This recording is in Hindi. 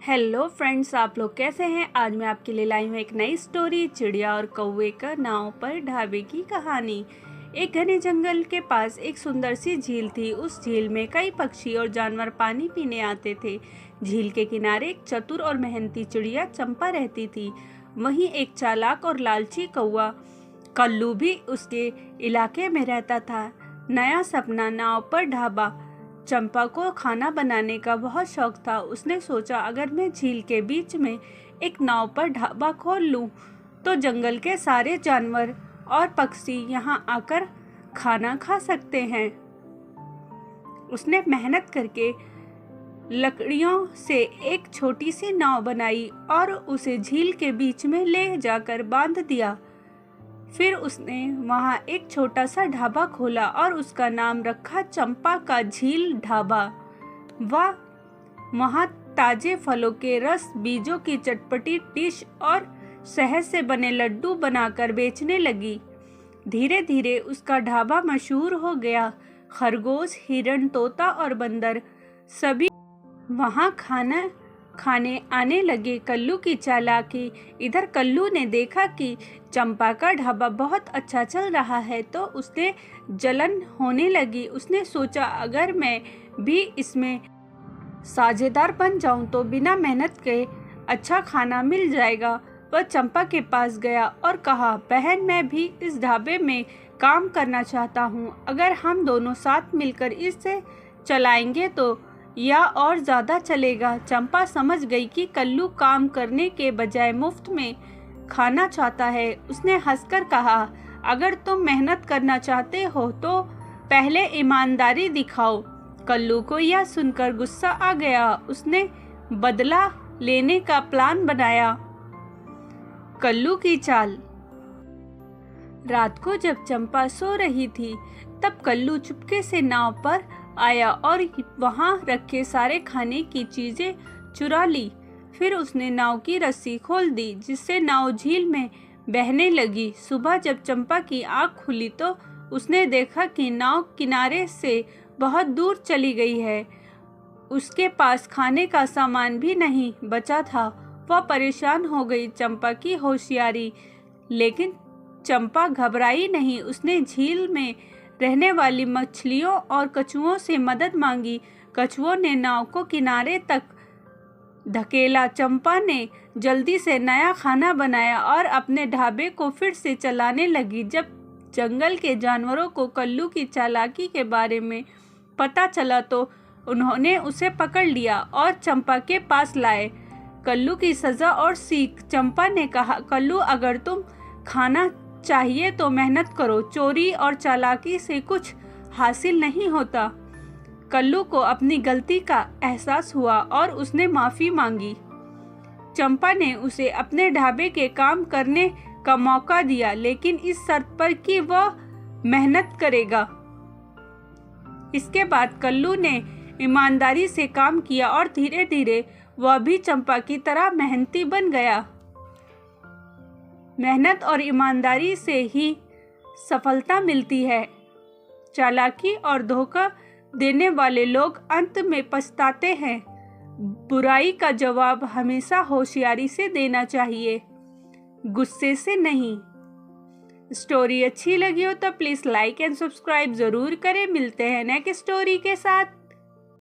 हेलो फ्रेंड्स, आप लोग कैसे हैं। आज मैं आपके लिए लाई हूँ एक नई स्टोरी, चिड़िया और कौवे का नाव पर ढाबे की कहानी। एक घने जंगल के पास एक सुंदर सी झील थी। उस झील में कई पक्षी और जानवर पानी पीने आते थे। झील के किनारे एक चतुर और मेहनती चिड़िया चंपा रहती थी। वहीं एक चालाक और लालची कौवा कल्लू भी उसके इलाके में रहता था। नया सपना, नाव पर ढाबा। चंपा को खाना बनाने का बहुत शौक था। उसने सोचा, अगर मैं झील के बीच में एक नाव पर ढाबा खोल लूं, तो जंगल के सारे जानवर और पक्षी यहां आकर खाना खा सकते हैं। उसने मेहनत करके लकड़ियों से एक छोटी सी नाव बनाई और उसे झील के बीच में ले जाकर बांध दिया। फिर उसने वहां एक छोटा सा ढाबा खोला और उसका नाम रखा चंपा का झील ढाबा। वह वहां ताजे फलों के रस, बीजों की चटपटी डिश और शहद से बने लड्डू बनाकर बेचने लगी। धीरे धीरे उसका ढाबा मशहूर हो गया। खरगोश, हिरण, तोता और बंदर सभी वहां खाना खाने आने लगे। कल्लू की चालाकी। इधर कल्लू ने देखा कि चंपा का ढाबा बहुत अच्छा चल रहा है, तो उसने जलन होने लगी। उसने सोचा, अगर मैं भी इसमें साझेदार बन जाऊं तो बिना मेहनत के अच्छा खाना मिल जाएगा। वह चंपा के पास गया और कहा, बहन, मैं भी इस ढाबे में काम करना चाहता हूँ। अगर हम दोनों साथ मिलकर इसे चलाएंगे तो या और ज़्यादा चलेगा। चंपा समझ गई कि कल्लू काम करने के बजाय मुफ्त में खाना चाहता है। उसने हंसकर कहा, अगर तुम मेहनत करना चाहते हो तो पहले ईमानदारी दिखाओ। कल्लू को यह सुनकर गुस्सा आ गया। उसने बदला लेने का प्लान बनाया। कल्लू की चाल। रात को जब चंपा सो रही थी, तब कल्लू चुपके से नाव पर आया और वहां रखे सारे खाने की चीजें चुरा ली। फिर उसने नाव की रस्सी खोल दी, जिससे नाव झील में बहने लगी। सुबह जब चंपा की आंख खुली तो उसने देखा कि नाव किनारे से बहुत दूर चली गई है। उसके पास खाने का सामान भी नहीं बचा था। वह परेशान हो गई चंपा की होशियारी, लेकिन चंपा घबराई नहीं। उसने झील में रहने वाली मछलियों और कछुओं से मदद मांगी। कछुओं ने नाव को किनारे तक धकेला। चंपा ने जल्दी से नया खाना बनाया और अपने ढाबे को फिर से चलाने लगी। जब जंगल के जानवरों को कल्लू की चालाकी के बारे में पता चला तो उन्होंने उसे पकड़ लिया और चंपा के पास लाए। कल्लू की सजा और सीख। चंपा ने कहा, कल्लू, अगर तुम खाना चाहिए तो मेहनत करो। चोरी और चालाकी से कुछ हासिल नहीं होता। कल्लू को अपनी गलती का एहसास हुआ और उसने माफी मांगी। चंपा ने उसे अपने ढाबे के काम करने का मौका दिया, लेकिन इस शर्त पर कि वह मेहनत करेगा। इसके बाद कल्लू ने ईमानदारी से काम किया और धीरे धीरे वह भी चंपा की तरह मेहनती बन गया। मेहनत और ईमानदारी से ही सफलता मिलती है। चालाकी और धोखा देने वाले लोग अंत में पछताते हैं। बुराई का जवाब हमेशा होशियारी से देना चाहिए, गुस्से से नहीं। स्टोरी अच्छी लगी हो तो प्लीज़ लाइक एंड सब्सक्राइब ज़रूर करें। मिलते हैं नेक्स्ट स्टोरी के साथ।